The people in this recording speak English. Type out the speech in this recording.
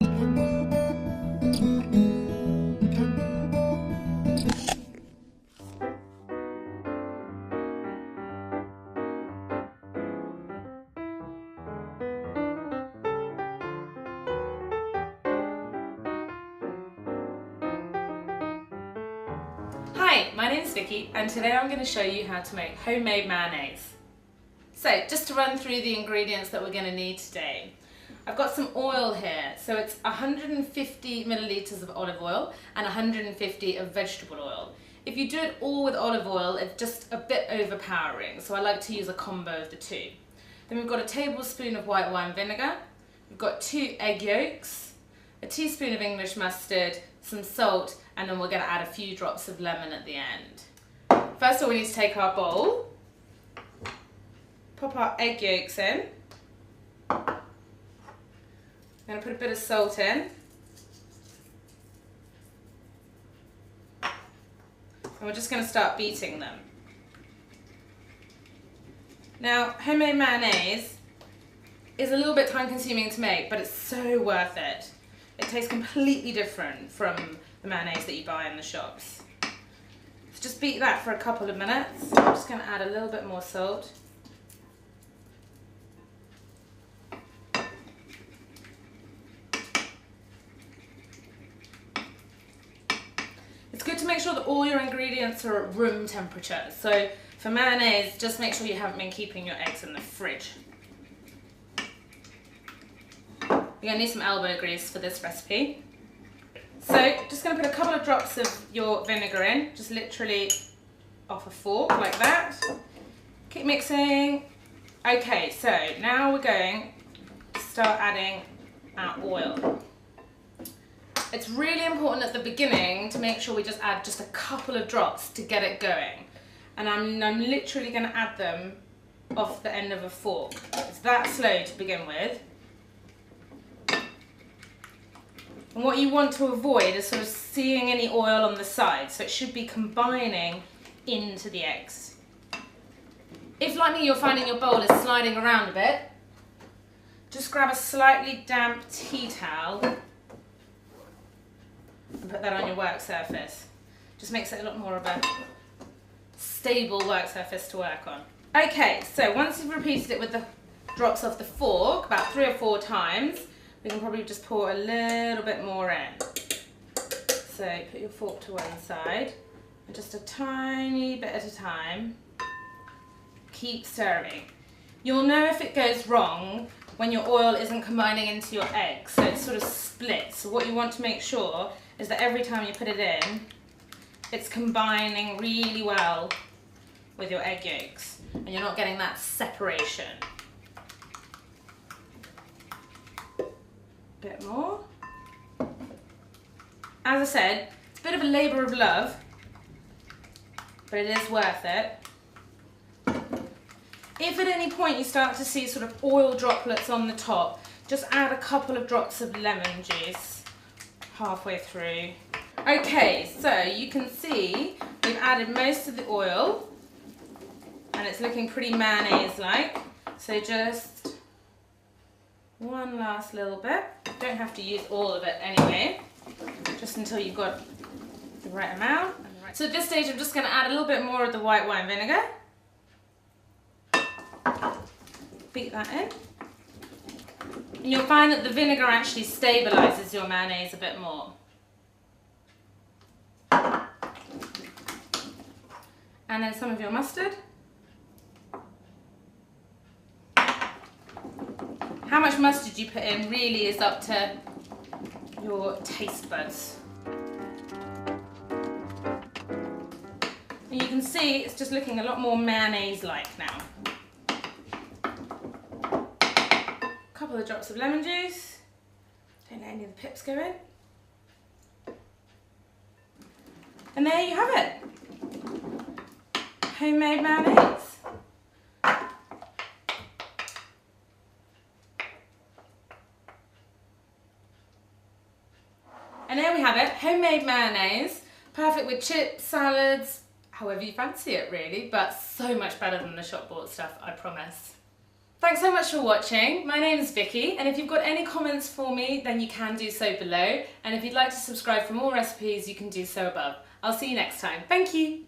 Hi, my name is Vicky and today I'm going to show you how to make homemade mayonnaise. So just to run through the ingredients that we're going to need today. I've got some oil here, so it's 150 millilitres of olive oil and 150 of vegetable oil. If you do it all with olive oil, it's just a bit overpowering, so I like to use a combo of the two. Then we've got a tablespoon of white wine vinegar, we've got 2 egg yolks, a teaspoon of English mustard, some salt, and then we're going to add a few drops of lemon at the end. First of all, we need to take our bowl, pop our egg yolks in, I'm going to put a bit of salt in, and we're just going to start beating them. Now, homemade mayonnaise is a little bit time consuming to make, but it's so worth it. It tastes completely different from the mayonnaise that you buy in the shops. So just beat that for a couple of minutes. I'm just going to add a little bit more salt. It's good to make sure that all your ingredients are at room temperature. So for mayonnaise, just make sure you haven't been keeping your eggs in the fridge. You're going to need some elbow grease for this recipe. So just going to put a couple of drops of your vinegar in, just literally off a fork like that. Keep mixing. Okay, so now we're going to start adding our oil. It's really important at the beginning to make sure we just add just a couple of drops to get it going. And I'm literally going to add them off the end of a fork. It's that slow to begin with. And what you want to avoid is sort of seeing any oil on the side, so it should be combining into the eggs. If, like me, you're finding your bowl is sliding around a bit, just grab a slightly damp tea towel and put that on your work surface. Just makes it a lot more of a stable work surface to work on. Okay, so once you've repeated it with the drops off the fork, about 3 or 4 times, we can probably just pour a little bit more in. So put your fork to one side, and just a tiny bit at a time, keep stirring. You'll know if it goes wrong when your oil isn't combining into your eggs, so it sort of splits. So what you want to make sure is that every time you put it in, it's combining really well with your egg yolks, and you're not getting that separation. Bit more. As I said, it's a bit of a labour of love, but it is worth it. If at any point you start to see sort of oil droplets on the top, just add a couple of drops of lemon juice halfway through. Okay, so you can see we've added most of the oil and it's looking pretty mayonnaise-like. So just one last little bit. Don't have to use all of it anyway, just until you've got the right amount. So at this stage I'm just going to add a little bit more of the white wine vinegar. Beat that in. And you'll find that the vinegar actually stabilises your mayonnaise a bit more. And then some of your mustard. How much mustard you put in really is up to your taste buds. And you can see it's just looking a lot more mayonnaise-like now. A couple of drops of lemon juice. Don't let any of the pips go in. And there you have it. Homemade mayonnaise. And there we have it, homemade mayonnaise, perfect with chips, salads, however you fancy it really, but so much better than the shop bought stuff, I promise. Thanks so much for watching. My name is Vicky, and if you've got any comments for me, then you can do so below. And if you'd like to subscribe for more recipes, you can do so above. I'll see you next time. Thank you.